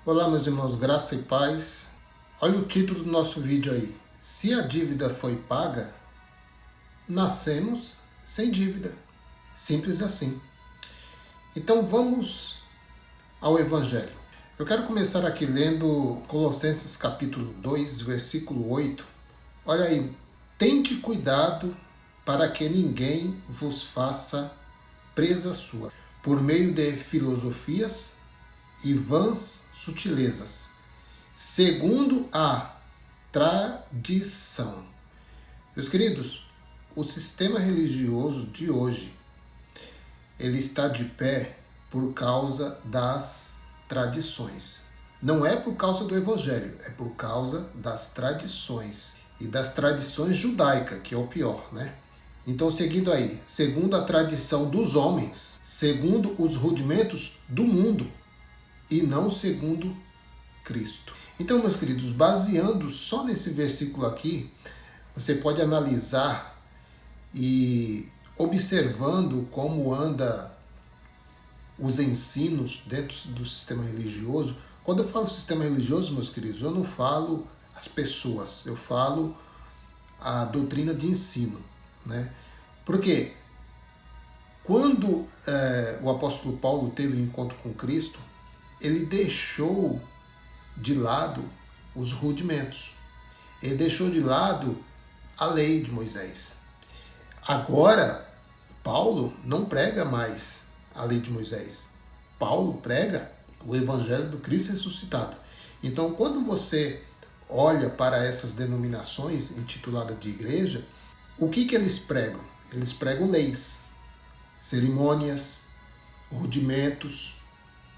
Olá, meus irmãos, graça e paz. Olha o título do nosso vídeo aí. Se a dívida foi paga, nascemos sem dívida. Simples assim. Então vamos ao Evangelho. Eu quero começar aqui lendo Colossenses capítulo 2, versículo 8. Olha aí. Tende cuidado para que ninguém vos faça presa sua, por meio de filosofias e vãs sutilezas, segundo a tradição. Meus queridos, o sistema religioso de hoje, ele está de pé por causa das tradições. Não é por causa do evangelho, é por causa das tradições. E das tradições judaicas, que é o pior, né? Então, seguindo aí, segundo a tradição dos homens, segundo os rudimentos do mundo, e não segundo Cristo. Então, meus queridos, baseando só nesse versículo aqui, você pode analisar e observando como anda os ensinos dentro do sistema religioso. Quando eu falo sistema religioso, meus queridos, eu não falo as pessoas, eu falo a doutrina de ensino, né? Porque quando o apóstolo Paulo teve um encontro com Cristo, ele deixou de lado os rudimentos. Ele deixou de lado a lei de Moisés. Agora, Paulo não prega mais a lei de Moisés. Paulo prega o evangelho do Cristo ressuscitado. Então, quando você olha para essas denominações intituladas de igreja, o que eles pregam? Eles pregam leis, cerimônias, rudimentos,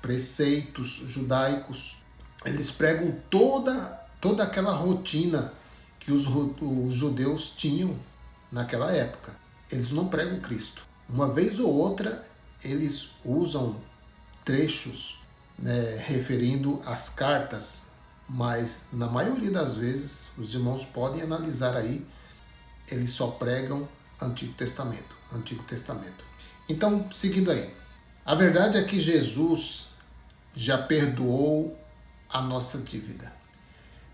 preceitos judaicos. Eles pregam toda aquela rotina que os judeus tinham naquela época. Eles não pregam Cristo. Uma vez ou outra, eles usam trechos, né, referindo às cartas, mas na maioria das vezes, os irmãos podem analisar aí, eles só pregam Antigo Testamento. Antigo Testamento. Então, seguindo aí. A verdade é que Jesus já perdoou a nossa dívida.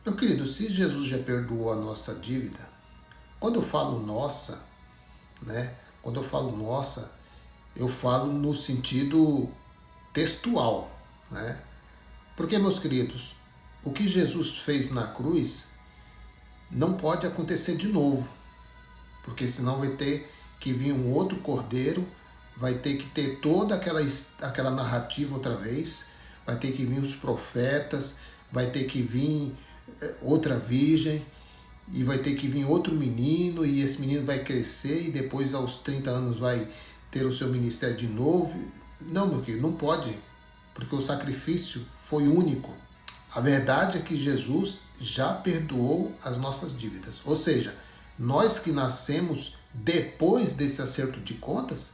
Meu querido, se Jesus já perdoou a nossa dívida, quando eu falo nossa, né? Quando eu falo nossa, eu falo no sentido textual, né? Porque, meus queridos, o que Jesus fez na cruz não pode acontecer de novo, porque senão vai ter que vir um outro cordeiro, vai ter que ter toda aquela narrativa outra vez, vai ter que vir os profetas, vai ter que vir outra virgem, e vai ter que vir outro menino, e esse menino vai crescer, e depois aos 30 anos vai ter o seu ministério de novo. Não, meu querido, não pode, porque o sacrifício foi único. A verdade é que Jesus já perdoou as nossas dívidas. Ou seja, nós que nascemos depois desse acerto de contas,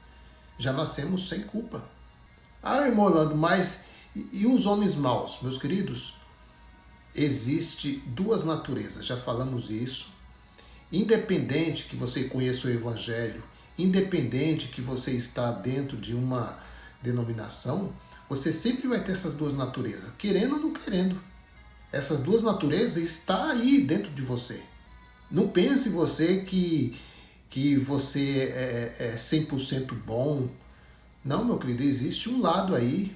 já nascemos sem culpa. Ah, irmão Orlando, mas e os homens maus, meus queridos? Existe duas naturezas, já falamos isso. Independente que você conheça o Evangelho, independente que você está dentro de uma denominação, você sempre vai ter essas duas naturezas, querendo ou não querendo. Essas duas naturezas estão aí dentro de você. Não pense você que você é 100% bom. Não, meu querido, existe um lado aí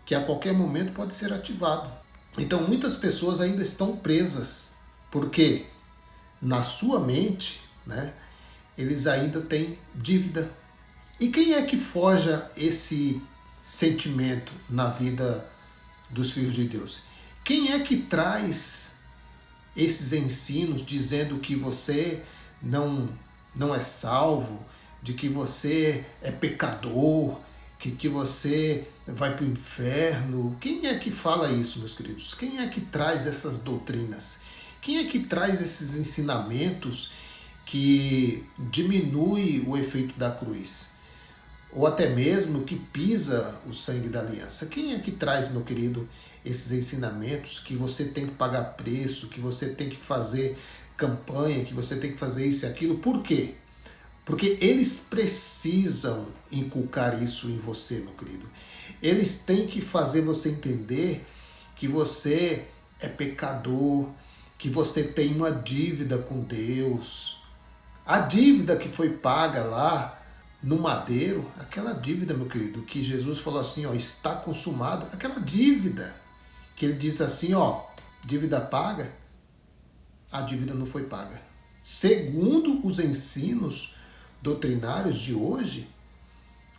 que a qualquer momento pode ser ativado. Então muitas pessoas ainda estão presas, porque na sua mente, né, eles ainda têm dívida. E quem é que forja esse sentimento na vida dos filhos de Deus? Quem é que traz esses ensinos dizendo que você não é salvo, de que você é pecador, que você vai para o inferno? Quem é que fala isso, meus queridos? Quem é que traz essas doutrinas? Quem é que traz esses ensinamentos que diminui o efeito da cruz? Ou até mesmo que pisa o sangue da aliança? Quem é que traz, meu querido, esses ensinamentos que você tem que pagar preço, que você tem que fazer campanha, que você tem que fazer isso e aquilo? Por quê? Porque eles precisam inculcar isso em você, meu querido. Eles têm que fazer você entender que você é pecador, que você tem uma dívida com Deus. A dívida que foi paga lá no madeiro, aquela dívida, meu querido, que Jesus falou assim, ó, está consumado, aquela dívida que ele diz assim, ó, dívida paga, a dívida não foi paga. Segundo os ensinos doutrinários de hoje,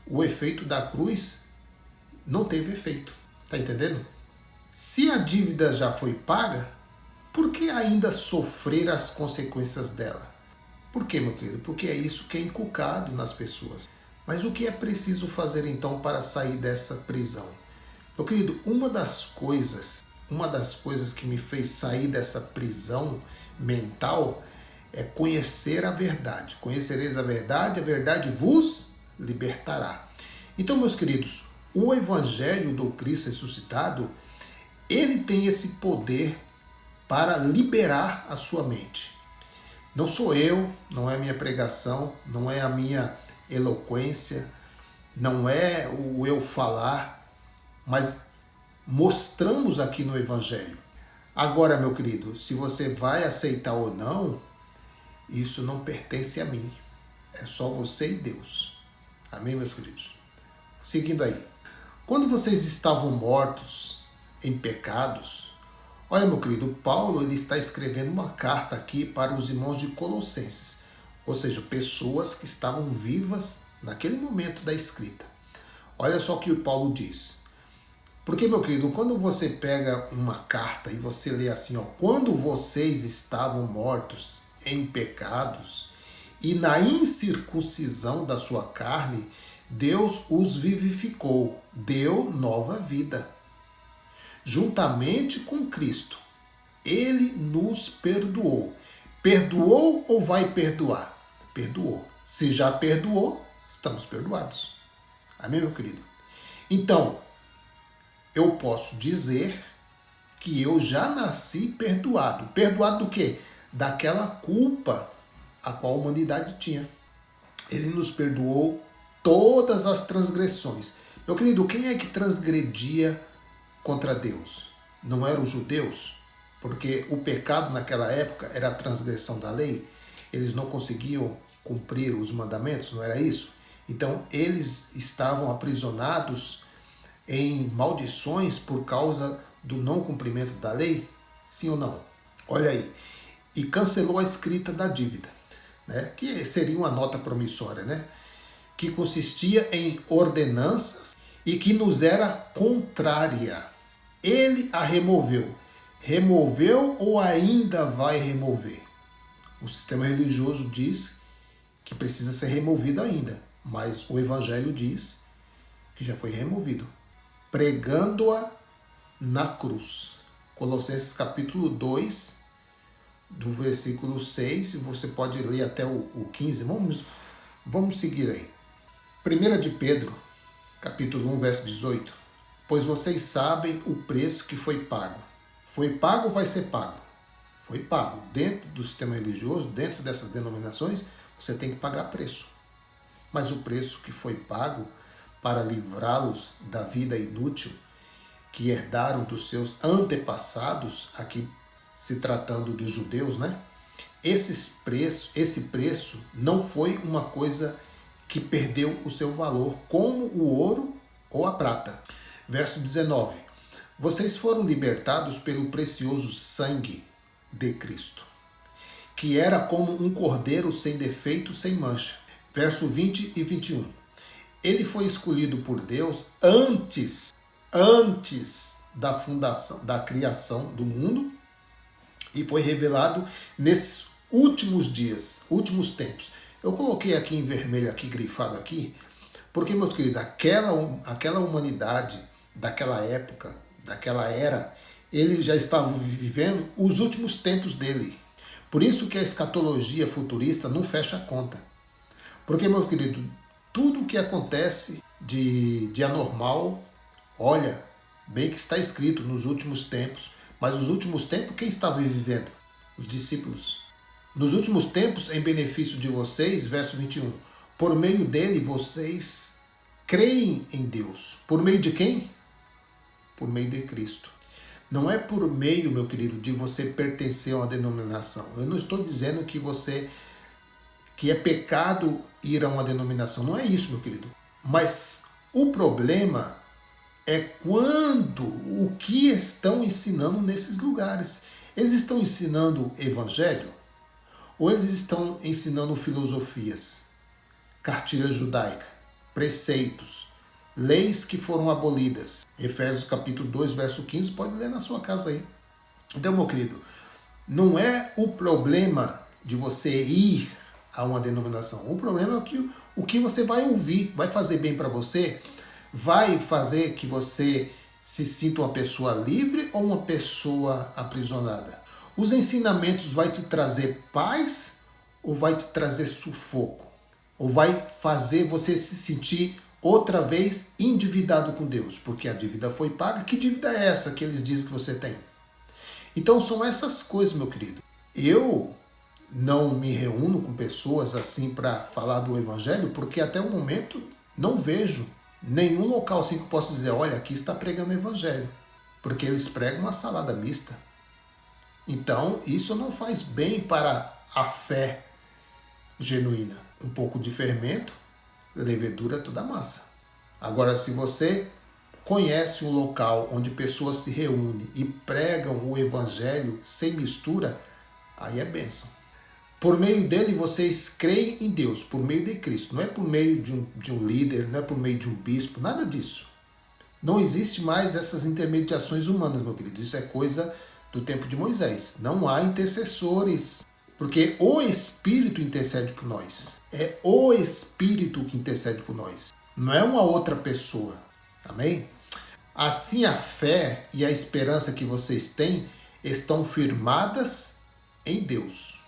o efeito da cruz não teve efeito. Tá entendendo? Se a dívida já foi paga, por que ainda sofrer as consequências dela? Por quê, meu querido? Porque é isso que é inculcado nas pessoas. Mas o que é preciso fazer então para sair dessa prisão? Meu querido, uma das coisas que me fez sair dessa prisão mental é conhecer a verdade. Conhecereis a verdade vos libertará. Então, meus queridos, o Evangelho do Cristo ressuscitado, ele tem esse poder para liberar a sua mente. Não sou eu, não é a minha pregação, não é a minha eloquência, não é o eu falar, mas mostramos aqui no Evangelho. Agora, meu querido, se você vai aceitar ou não, isso não pertence a mim. É só você e Deus. Amém, meus queridos? Seguindo aí. Quando vocês estavam mortos em pecados, olha, meu querido, Paulo ele está escrevendo uma carta aqui para os irmãos de Colossenses, ou seja, pessoas que estavam vivas naquele momento da escrita. Olha só o que o Paulo diz. Porque, meu querido, quando você pega uma carta e você lê assim, ó, quando vocês estavam mortos em pecados e na incircuncisão da sua carne, Deus os vivificou, deu nova vida. Juntamente com Cristo, Ele nos perdoou. Perdoou ou vai perdoar? Perdoou. Se já perdoou, estamos perdoados. Amém, meu querido? Então, eu posso dizer que eu já nasci perdoado. Perdoado do quê? Daquela culpa a qual a humanidade tinha. Ele nos perdoou todas as transgressões. Meu querido, quem é que transgredia contra Deus? Não eram os judeus? Porque o pecado naquela época era a transgressão da lei. Eles não conseguiam cumprir os mandamentos, não era isso? Então eles estavam aprisionados em maldições por causa do não cumprimento da lei? Sim ou não? Olha aí. E cancelou a escrita da dívida, né? Que seria uma nota promissória, né? Que consistia em ordenanças e que nos era contrária. Ele a removeu. Removeu ou ainda vai remover? O sistema religioso diz que precisa ser removido ainda, mas o Evangelho diz que já foi removido, pregando-a na cruz. Colossenses capítulo 2, do versículo 6, você pode ler até o 15, vamos seguir aí. 1 de Pedro, capítulo 1, verso 18. Pois vocês sabem o preço que foi pago. Foi pago ou vai ser pago? Foi pago. Dentro do sistema religioso, dentro dessas denominações, você tem que pagar preço. Mas o preço que foi pago para livrá-los da vida inútil que herdaram dos seus antepassados, aqui se tratando dos judeus, né? Esse preço não foi uma coisa que perdeu o seu valor, como o ouro ou a prata. Verso 19. Vocês foram libertados pelo precioso sangue de Cristo, que era como um cordeiro sem defeito, sem mancha. Verso 20 e 21. Ele foi escolhido por Deus antes da fundação, da criação do mundo, e foi revelado nesses últimos dias, últimos tempos. Eu coloquei aqui em vermelho, aqui grifado aqui, porque, meus queridos, aquela humanidade daquela época, daquela era, eles já estavam vivendo os últimos tempos dele. Por isso que a escatologia futurista não fecha a conta. Porque, meu querido, tudo o que acontece de anormal, olha, bem que está escrito nos últimos tempos, mas nos últimos tempos quem estava vivendo? Os discípulos. Nos últimos tempos, em benefício de vocês, verso 21, por meio dele vocês creem em Deus. Por meio de quem? Por meio de Cristo. Não é por meio, meu querido, de você pertencer a uma denominação. Eu não estou dizendo que é pecado ir a uma denominação. Não é isso, meu querido. Mas o problema é quando o que estão ensinando nesses lugares. Eles estão ensinando evangelho ou eles estão ensinando filosofias, cartilha judaica, preceitos, leis que foram abolidas. Efésios capítulo 2, verso 15, pode ler na sua casa aí. Então, meu querido, não é o problema de você ir a uma denominação. O problema é o que você vai ouvir. Vai fazer bem para você? Vai fazer que você se sinta uma pessoa livre ou uma pessoa aprisionada? Os ensinamentos vai te trazer paz ou vai te trazer sufoco? Ou vai fazer você se sentir outra vez endividado com Deus? Porque a dívida foi paga. Que dívida é essa que eles dizem que você tem? Então são essas coisas, meu querido. Eu não me reúno com pessoas assim para falar do evangelho, porque até o momento não vejo nenhum local assim que eu posso dizer, olha, aqui está pregando o evangelho, porque eles pregam uma salada mista. Então, isso não faz bem para a fé genuína. Um pouco de fermento, levedura toda a massa. Agora, se você conhece um local onde pessoas se reúnem e pregam o evangelho sem mistura, aí é bênção. Por meio dele, vocês creem em Deus, por meio de Cristo. Não é por meio de um líder, não é por meio de um bispo, nada disso. Não existe mais essas intermediações humanas, meu querido. Isso é coisa do tempo de Moisés. Não há intercessores, porque o Espírito intercede por nós. É o Espírito que intercede por nós. Não é uma outra pessoa. Amém? Assim a fé e a esperança que vocês têm estão firmadas em Deus.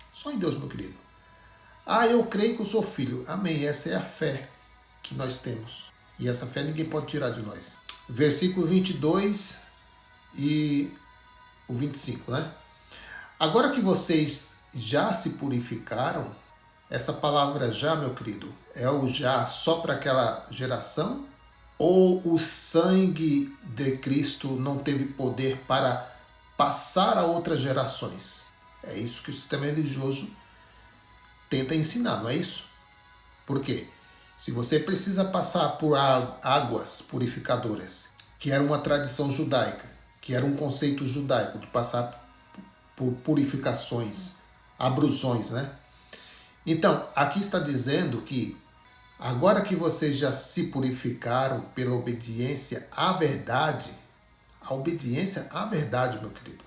Só em Deus, meu querido. Ah, eu creio que eu sou filho. Amém. Essa é a fé que nós temos. E essa fé ninguém pode tirar de nós. Versículo 22 e o 25, né? Agora que vocês já se purificaram, essa palavra já, meu querido, é o já só para aquela geração? Ou o sangue de Cristo não teve poder para passar a outras gerações? É isso que o sistema religioso tenta ensinar, não é isso? Por quê? Se você precisa passar por águas purificadoras, que era uma tradição judaica, que era um conceito judaico de passar por purificações, abrusões, né? Então, aqui está dizendo que agora que vocês já se purificaram pela obediência à verdade, a obediência à verdade, meu querido,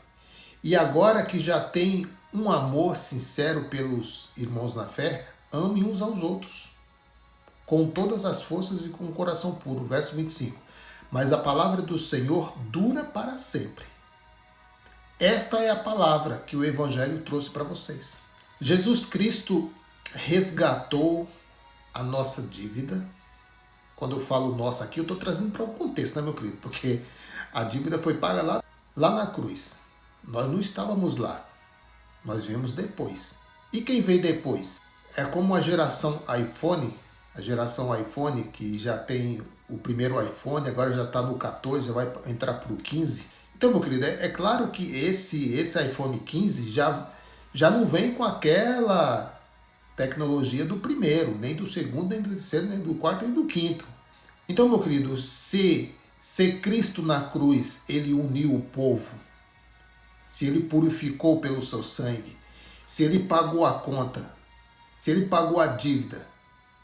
e agora que já tem um amor sincero pelos irmãos na fé, amem uns aos outros, com todas as forças e com o coração puro. Verso 25. Mas a palavra do Senhor dura para sempre. Esta é a palavra que o Evangelho trouxe para vocês. Jesus Cristo resgatou a nossa dívida. Quando eu falo nossa aqui, eu estou trazendo para um contexto, né, meu querido? Porque a dívida foi paga lá na cruz. Nós não estávamos lá. Nós viemos depois. E quem veio depois? É como a geração iPhone, que já tem o primeiro iPhone, agora já está no 14, já vai entrar para o 15. Então, meu querido, é claro que esse iPhone 15 já não vem com aquela tecnologia do primeiro, nem do segundo, nem do terceiro, nem do quarto, nem do quinto. Então, meu querido, se Cristo na cruz, ele uniu o povo, se ele purificou pelo seu sangue, se ele pagou a conta, se ele pagou a dívida,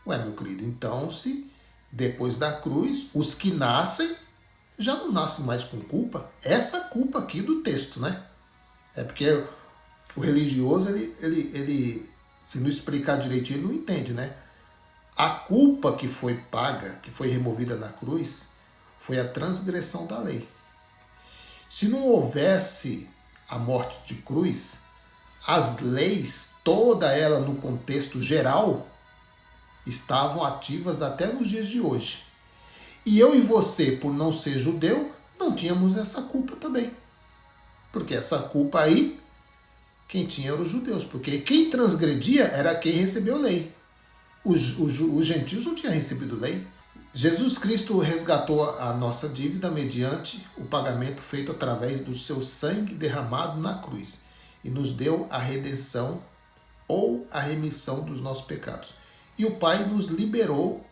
ué, meu querido, então se depois da cruz, os que nascem já não nascem mais com culpa. Essa culpa aqui do texto, né? É porque o religioso, ele se não explicar direitinho, ele não entende, né? A culpa que foi paga, que foi removida na cruz, foi a transgressão da lei. Se não houvesse a morte de cruz, as leis, toda ela no contexto geral, estavam ativas até nos dias de hoje. E eu e você, por não ser judeu, não tínhamos essa culpa também. Porque essa culpa aí, quem tinha eram os judeus. Porque quem transgredia era quem recebeu lei. Os gentios não tinham recebido lei. Jesus Cristo resgatou a nossa dívida mediante o pagamento feito através do seu sangue derramado na cruz e nos deu a redenção ou a remissão dos nossos pecados. E o Pai nos liberou,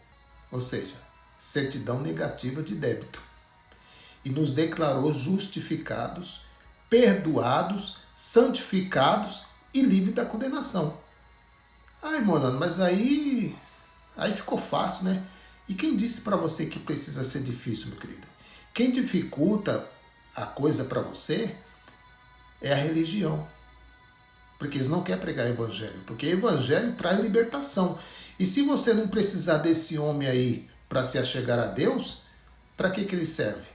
ou seja, certidão negativa de débito, e nos declarou justificados, perdoados, santificados e livres da condenação. Ai, Monano, mas aí ficou fácil, né? E quem disse para você que precisa ser difícil, meu querido? Quem dificulta a coisa para você é a religião. Porque eles não querem pregar evangelho. Porque evangelho traz libertação. E se você não precisar desse homem aí para se achegar a Deus, para que ele serve?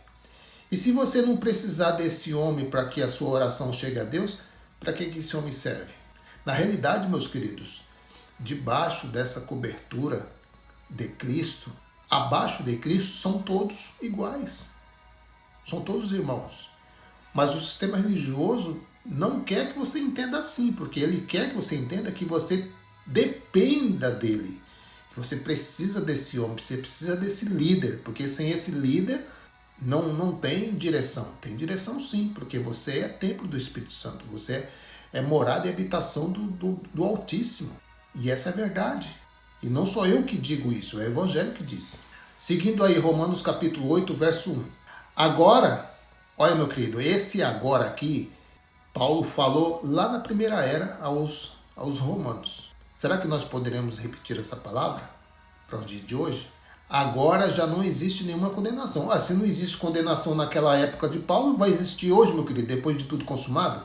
E se você não precisar desse homem para que a sua oração chegue a Deus, para que esse homem serve? Na realidade, meus queridos, debaixo dessa cobertura de Cristo, abaixo de Cristo, são todos iguais. São todos irmãos. Mas o sistema religioso não quer que você entenda assim, porque ele quer que você entenda que você dependa dele. Que você precisa desse homem, você precisa desse líder, porque sem esse líder não tem direção. Tem direção sim, porque você é templo do Espírito Santo, você é morada e habitação do Altíssimo. E essa é a verdade. E não sou eu que digo isso, é o Evangelho que diz. Seguindo aí Romanos capítulo 8, verso 1. Agora, olha meu querido, esse agora aqui, Paulo falou lá na primeira era aos romanos. Será que nós poderemos repetir essa palavra para o dia de hoje? Agora já não existe nenhuma condenação. Se não existe condenação naquela época de Paulo, vai existir hoje, meu querido, depois de tudo consumado?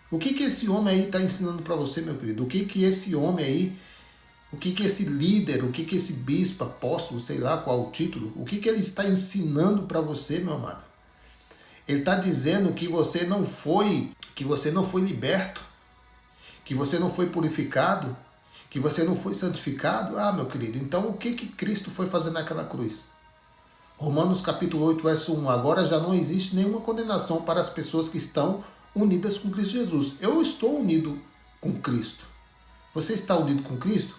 O que esse homem aí está ensinando para você, meu querido? O que esse homem aí, o que esse líder, o que esse bispo, apóstolo, sei lá qual o título, o que ele está ensinando para você, meu amado? Ele está dizendo que você não foi liberto, que você não foi purificado, que você não foi santificado. Meu querido, então o que Cristo foi fazer naquela cruz? Romanos capítulo 8, verso 1. Agora já não existe nenhuma condenação para as pessoas que estão unidas com Cristo Jesus. Eu estou unido com Cristo. Você está unido com Cristo?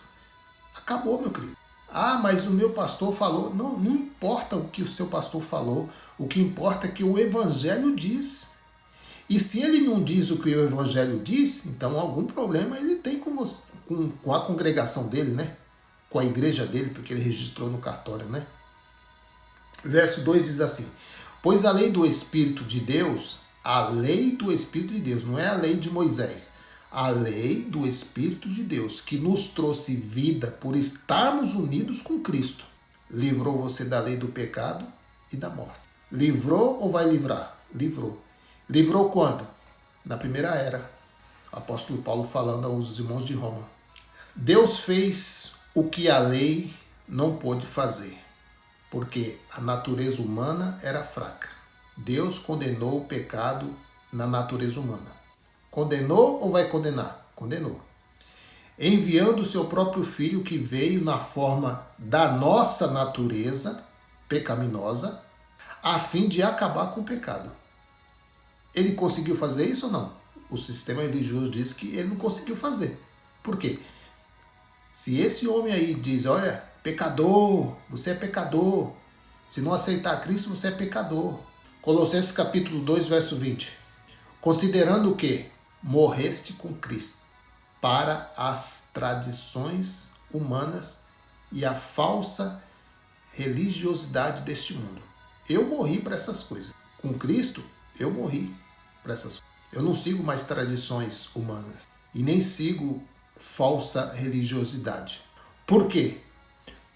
Acabou, meu querido. Mas o meu pastor falou. Não importa o que o seu pastor falou. O que importa é que o Evangelho diz. E se ele não diz o que o Evangelho diz, então algum problema ele tem com a congregação dele, né? Com a igreja dele, porque ele registrou no cartório, né? Verso 2 diz assim: pois a lei do Espírito de Deus, não é a lei de Moisés, a lei do Espírito de Deus, que nos trouxe vida por estarmos unidos com Cristo, livrou você da lei do pecado e da morte. Livrou ou vai livrar? Livrou. Livrou quando? Na primeira era. O apóstolo Paulo falando aos irmãos de Roma. Deus fez o que a lei não pôde fazer, porque a natureza humana era fraca. Deus condenou o pecado na natureza humana. Condenou ou vai condenar? Condenou. Enviando o seu próprio filho, que veio na forma da nossa natureza pecaminosa, a fim de acabar com o pecado. Ele conseguiu fazer isso ou não? O sistema religioso diz que ele não conseguiu fazer. Por quê? Se esse homem aí diz, olha, pecador, você é pecador. Se não aceitar Cristo, você é pecador. Colossenses capítulo 2, verso 20. Considerando que morreste com Cristo para as tradições humanas e a falsa religiosidade deste mundo. Eu morri para essas coisas. Com Cristo, eu morri para essas coisas. Eu não sigo mais tradições humanas e nem sigo falsa religiosidade. Por quê?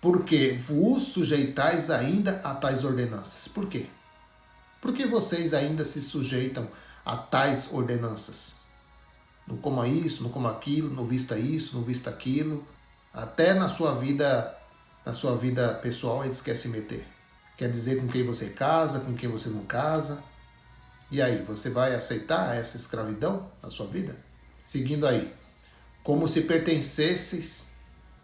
Porque vos sujeitais ainda a tais ordenanças. Por quê? Porque vocês ainda se sujeitam a tais ordenanças. Não coma isso, não coma aquilo, não vista isso, não vista aquilo. Até na sua vida pessoal eles querem se meter. Quer dizer com quem você casa, com quem você não casa. E aí, você vai aceitar essa escravidão na sua vida? Seguindo aí, como se pertencesseis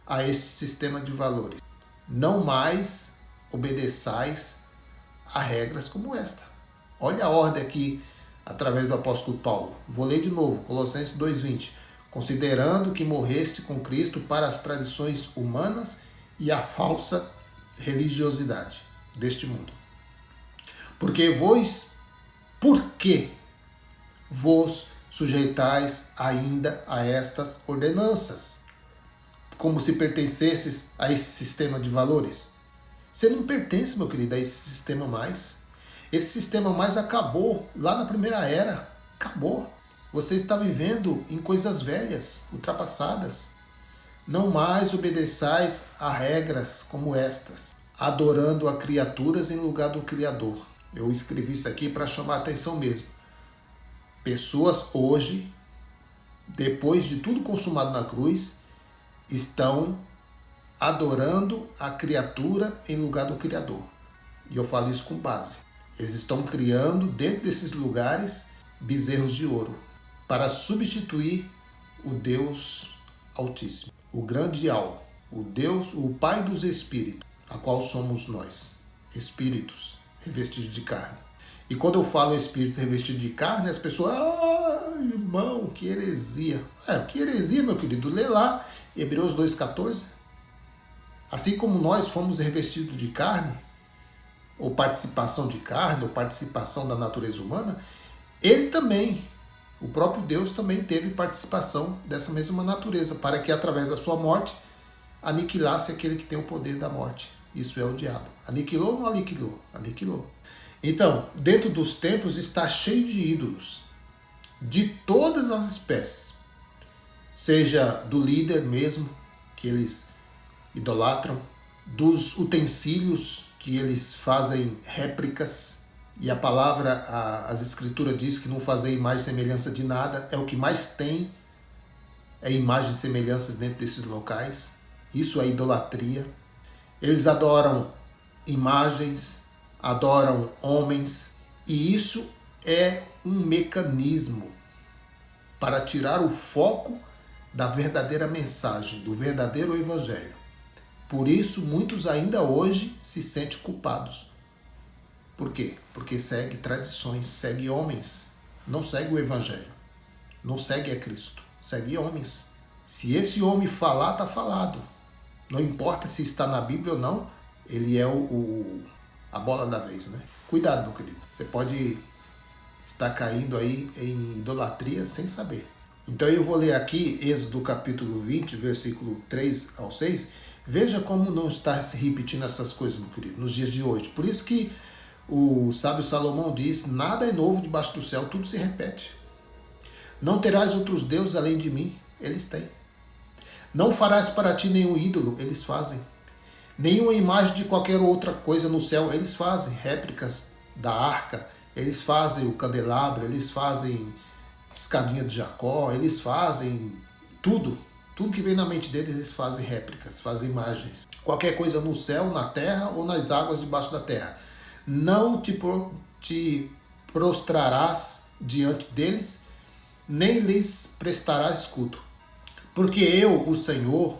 a esse sistema de valores. Não mais obedeçais a regras como esta. Olha a ordem aqui, através do apóstolo Paulo. Vou ler de novo, Colossenses 2,20. Considerando que morreste com Cristo para as tradições humanas e a falsa religiosidade deste mundo. Por que vos sujeitais ainda a estas ordenanças, como se pertencesses a esse sistema de valores? Você não pertence, meu querido, a esse sistema mais. Esse sistema mais acabou lá na primeira era. Acabou. Você está vivendo em coisas velhas, ultrapassadas. Não mais obedeçais a regras como estas, adorando a criaturas em lugar do Criador. Eu escrevi isso aqui para chamar a atenção mesmo. Pessoas hoje, depois de tudo consumado na cruz, estão adorando a criatura em lugar do Criador. E eu falo isso com base. Eles estão criando dentro desses lugares bezerros de ouro para substituir o Deus Altíssimo, o grande Al, o Deus, o Pai dos Espíritos, a qual somos nós, espíritos revestidos de carne. E quando eu falo espírito revestido de carne, as pessoas, irmão, que heresia. Que heresia, meu querido? Lê lá, Hebreus 2,14. Assim como nós fomos revestidos de carne, ou participação de carne, ou participação da natureza humana, ele também, o próprio Deus também teve participação dessa mesma natureza, para que através da sua morte aniquilasse aquele que tem o poder da morte. Isso é o diabo. Aniquilou ou não aniquilou? Aniquilou. Então, dentro dos templos está cheio de ídolos, de todas as espécies. Seja do líder mesmo, que eles idolatram, dos utensílios que eles fazem réplicas, e a palavra, as escrituras diz que não fazer imagem e semelhança de nada, é o que mais tem, é imagem e semelhanças dentro desses locais. Isso é idolatria. Eles adoram imagens, adoram homens, e isso é um mecanismo para tirar o foco da verdadeira mensagem, do verdadeiro evangelho. Por isso, muitos ainda hoje se sentem culpados. Por quê? Porque segue tradições, segue homens, não segue o evangelho, não segue a Cristo, segue homens. Se esse homem falar, está falado. Não importa se está na Bíblia ou não, ele é a bola da vez, né? Cuidado, meu querido. Você pode estar caindo aí em idolatria sem saber. Então eu vou ler aqui Êxodo capítulo 20, versículo 3 ao 6. Veja como não está se repetindo essas coisas, meu querido, nos dias de hoje. Por isso que o sábio Salomão diz, nada é novo debaixo do céu, tudo se repete. Não terás outros deuses além de mim, eles têm. Não farás para ti nenhum ídolo, eles fazem. Nenhuma imagem de qualquer outra coisa no céu, eles fazem. Réplicas da arca, eles fazem o candelabro, eles fazem escadinha de Jacó, eles fazem tudo. Tudo que vem na mente deles, eles fazem réplicas, fazem imagens. Qualquer coisa no céu, na terra ou nas águas debaixo da terra. Não te prostrarás diante deles, nem lhes prestarás culto. Porque eu, o Senhor,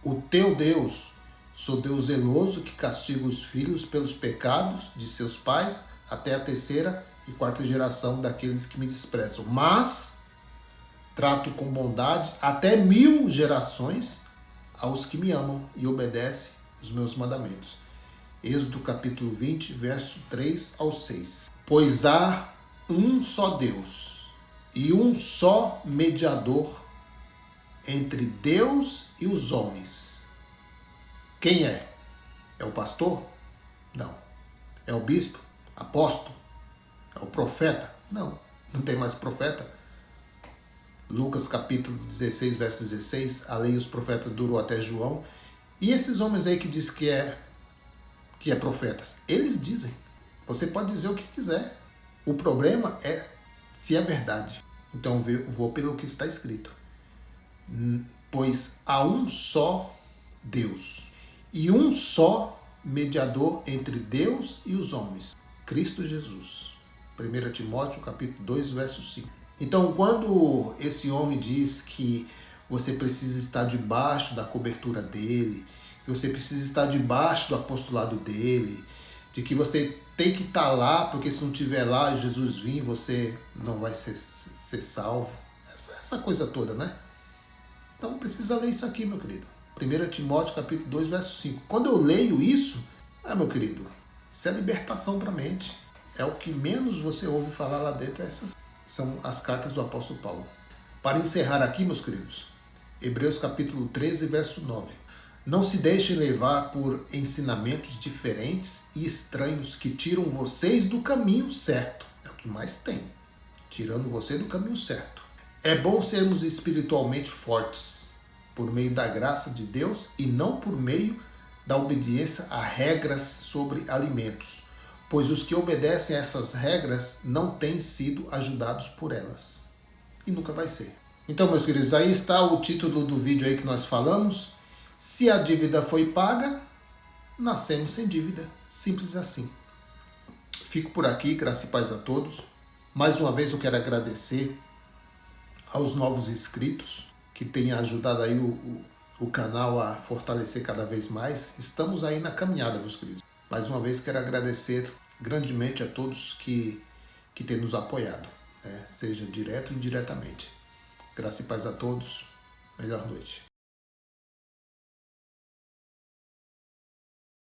o teu Deus, sou Deus zeloso que castiga os filhos pelos pecados de seus pais até a terceira e quarta geração daqueles que me desprezam. Mas trato com bondade até 1000 gerações aos que me amam e obedecem os meus mandamentos. Êxodo capítulo 20, verso 3 ao 6. Pois há um só Deus e um só mediador entre Deus e os homens. Quem é? É o pastor? Não. É o bispo? Apóstolo? É o profeta? Não. Não tem mais profeta? Lucas capítulo 16, verso 16, a lei e os profetas durou até João. E esses homens aí que diz que é profetas, eles dizem. Você pode dizer o que quiser. O problema é se é verdade. Então eu vou pelo que está escrito. Pois há um só Deus e um só mediador entre Deus e os homens, Cristo Jesus. 1 Timóteo capítulo 2, verso 5. Então, quando esse homem diz que você precisa estar debaixo da cobertura dele, que você precisa estar debaixo do apostolado dele, de que você tem que estar lá, porque se não estiver lá, Jesus vir, você não vai ser salvo. Essa coisa toda, né? Então precisa ler isso aqui, meu querido. 1 Timóteo capítulo 2, verso 5. Quando eu leio isso, meu querido, isso é libertação para a mente. É o que menos você ouve falar lá dentro, essas são as cartas do apóstolo Paulo. Para encerrar aqui, meus queridos, Hebreus capítulo 13, verso 9. Não se deixem levar por ensinamentos diferentes e estranhos que tiram vocês do caminho certo. É o que mais tem, tirando você do caminho certo. É bom sermos espiritualmente fortes, por meio da graça de Deus e não por meio da obediência a regras sobre alimentos, pois os que obedecem a essas regras não têm sido ajudados por elas. E nunca vai ser. Então, meus queridos, aí está o título do vídeo aí que nós falamos. Se a dívida foi paga, nascemos sem dívida. Simples assim. Fico por aqui, graça e paz a todos. Mais uma vez eu quero agradecer aos novos inscritos que têm ajudado aí o canal a fortalecer cada vez mais. Estamos aí na caminhada, meus queridos. Mais uma vez quero agradecer grandemente a todos que têm nos apoiado, né? Seja direto ou indiretamente. Graça e paz a todos. Melhor noite.